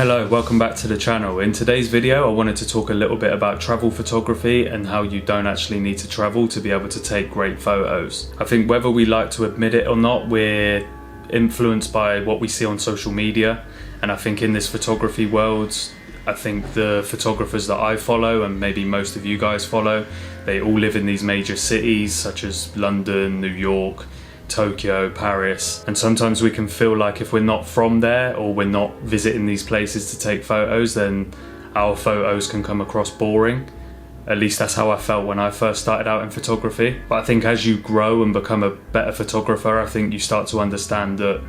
Hello, welcome back to the channel. In today's video I wanted to talk a little bit about travel photography and how you don't actually need to travel to be able to take great photos. I think whether we like to admit it or not, we're influenced by what we see on social media, and I think in this photography world, I think the photographers that I follow, and maybe most of you guys follow, they all live in these major cities such as London, New York, Tokyo, Paris, and sometimes we can feel like if we're not from there or we're not visiting these places to take photos, then our photos can come across boring. At least that's how I felt when I first started out in photography. But I think as you grow and become a better photographer, I think you start to understand that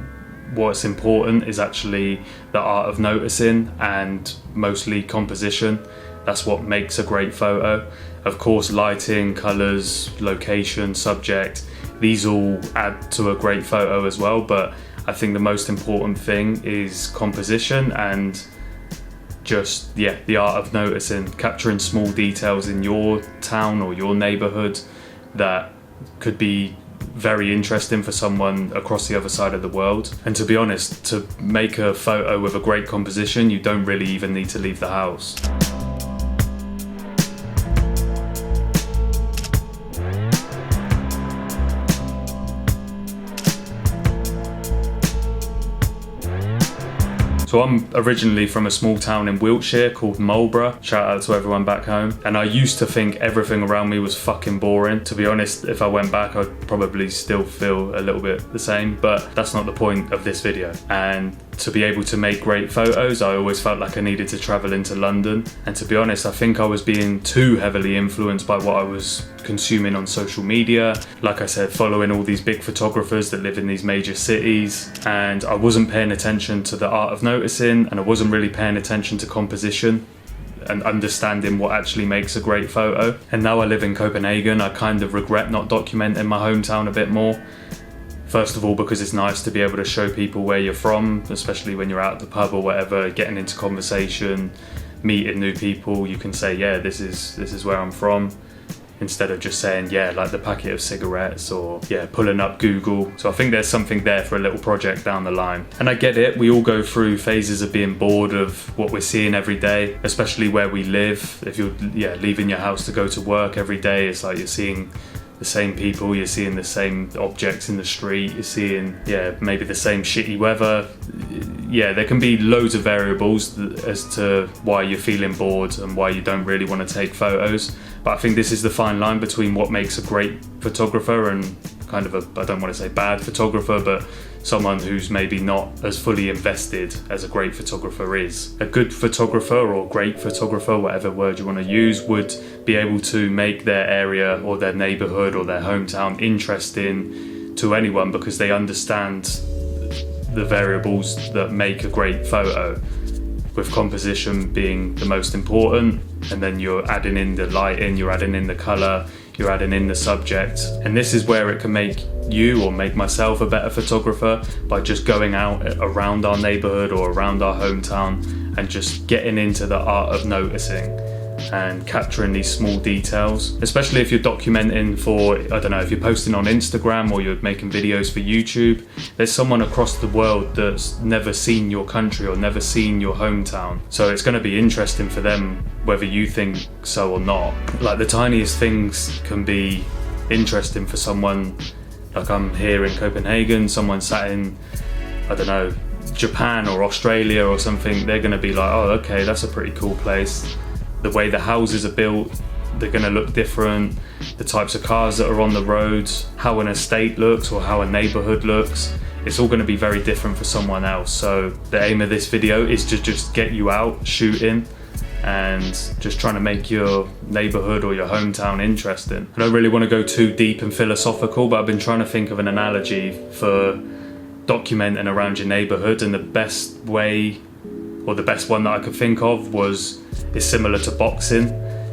what's important is actually the art of noticing and mostly composition. That's what makes a great photo. Of course, lighting, colours, location, subject, these all add to a great photo as well, but I think the most important thing is composition and just, the art of noticing, capturing small details in your town or your neighbourhood that could be very interesting for someone across the other side of the world. And to be honest, to make a photo with a great composition, you don't really even need to leave the house. So I'm originally from a small town in Wiltshire called Marlborough. Shout out to everyone back home. And I used to think everything around me was fucking boring. To be honest, if I went back, I'd probably still feel a little bit the same, but that's not the point of this video. And to be able to make great photos, I always felt like I needed to travel into London. And to be honest, I think I was being too heavily influenced by what I was consuming on social media. Like I said, following all these big photographers that live in these major cities, and I wasn't paying attention to the art of noticing, and I wasn't really paying attention to composition and understanding what actually makes a great photo. And now I live in Copenhagen, I kind of regret not documenting my hometown a bit more. First of all, because it's nice to be able to show people where you're from, especially when you're out at the pub or whatever, getting into conversation, meeting new people. You can say, yeah, this is where I'm from, instead of just saying, yeah, like the packet of cigarettes, or yeah, pulling up Google. So I think there's something there for a little project down the line. And I get it, we all go through phases of being bored of what we're seeing every day, especially where we live. If you're leaving your house to go to work every day, it's like you're seeing the same people, you're seeing the same objects in the street, you're seeing maybe the same shitty weather. There can be loads of variables as to why you're feeling bored and why you don't really want to take photos. But I think this is the fine line between what makes a great photographer and kind of I don't want to say bad photographer, but someone who's maybe not as fully invested as a great photographer is. A good photographer or great photographer, whatever word you want to use, would be able to make their area or their neighbourhood or their hometown interesting to anyone because they understand the variables that make a great photo, with composition being the most important, and then you're adding in the lighting, you're adding in the colour, you're adding in the subject. And this is where it can make you or make myself a better photographer, by just going out around our neighbourhood or around our hometown and just getting into the art of noticing and capturing these small details, especially if you're documenting for, I don't know, if you're posting on Instagram or you're making videos for YouTube. There's someone across the world that's never seen your country or never seen your hometown, so it's going to be interesting for them whether you think so or not. Like the tiniest things can be interesting for someone. Like I'm here in Copenhagen, someone sat in, I don't know, Japan or Australia or something, they're going to be like, oh okay, that's a pretty cool place. The way the houses are built, they're going to look different. The types of cars that are on the roads, how an estate looks or how a neighbourhood looks, it's all going to be very different for someone else. So the aim of this video is to just get you out shooting and just trying to make your neighbourhood or your hometown interesting. I don't really want to go too deep and philosophical, but I've been trying to think of an analogy for documenting around your neighbourhood, and the best way, or the best one that I could think of is similar to boxing.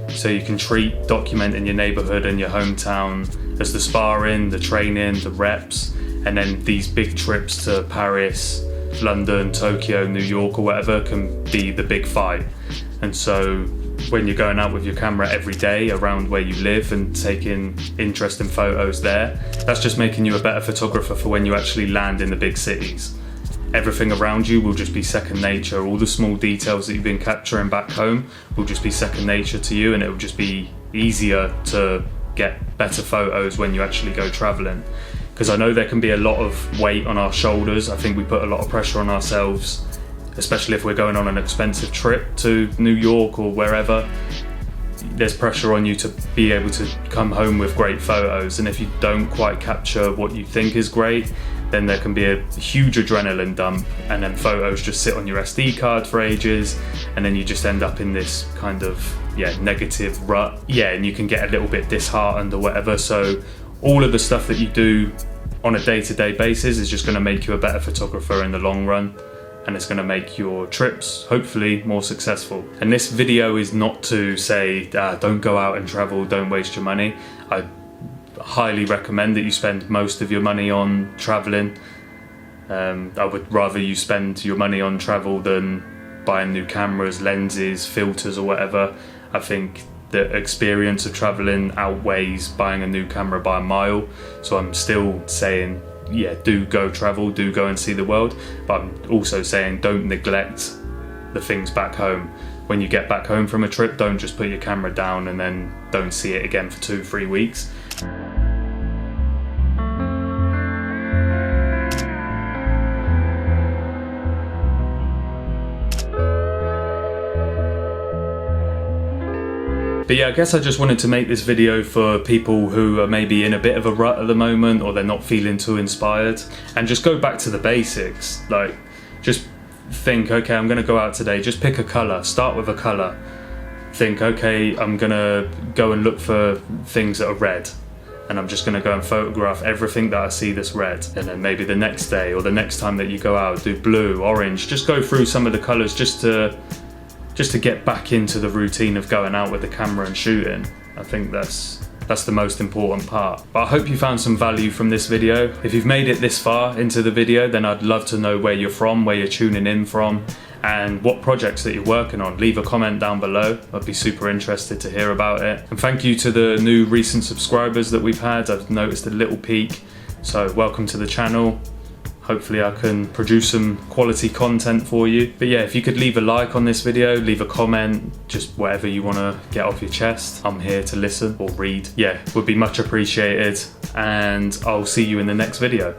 So you can treat documenting your neighbourhood and your hometown as the sparring, the training, the reps, and then these big trips to Paris, London, Tokyo, New York or whatever can be the big fight. And so when you're going out with your camera every day around where you live and taking interesting photos there, that's just making you a better photographer for when you actually land in the big cities. everything around you will just be second nature. All the small details that you've been capturing back home will just be second nature to you, and it will just be easier to get better photos when you actually go traveling. Because I know there can be a lot of weight on our shoulders. I think we put a lot of pressure on ourselves, especially if we're going on an expensive trip to New York or wherever. There's pressure on you to be able to come home with great photos, and if you don't quite capture what you think is great, then there can be a huge adrenaline dump, and then photos just sit on your SD card for ages, and then you just end up in this kind of negative rut, and you can get a little bit disheartened or whatever. So all of the stuff that you do on a day-to-day basis is just going to make you a better photographer in the long run, and it's going to make your trips hopefully more successful. And this video is not to say don't go out and travel, don't waste your money. I highly recommend that you spend most of your money on traveling. I would rather you spend your money on travel than buying new cameras, lenses, filters or whatever. I think the experience of traveling outweighs buying a new camera by a mile. So I'm still saying, do go travel, do go and see the world, but I'm also saying don't neglect the things back home. When you get back home from a trip, don't just put your camera down and then don't see it again for 2-3 weeks. But I guess I just wanted to make this video for people who are maybe in a bit of a rut at the moment, or they're not feeling too inspired, and just go back to the basics. Like, just think, okay, I'm gonna go out today, just pick a color, start with a color. Think, okay, I'm gonna go and look for things that are red, and I'm just gonna go and photograph everything that I see that's red. And then maybe the next day or the next time that you go out, do blue, orange, just go through some of the colors just to get back into the routine of going out with the camera and shooting. I think that's the most important part. But I hope you found some value from this video. If you've made it this far into the video, then I'd love to know where you're from, where you're tuning in from, and what projects that you're working on. Leave a comment down below. I'd be super interested to hear about it. And thank you to the new recent subscribers that we've had. I've noticed a little peak, so welcome to the channel. Hopefully I can produce some quality content for you. But if you could leave a like on this video, leave a comment, just whatever you want to get off your chest. I'm here to listen or read. Would be much appreciated, and I'll see you in the next video.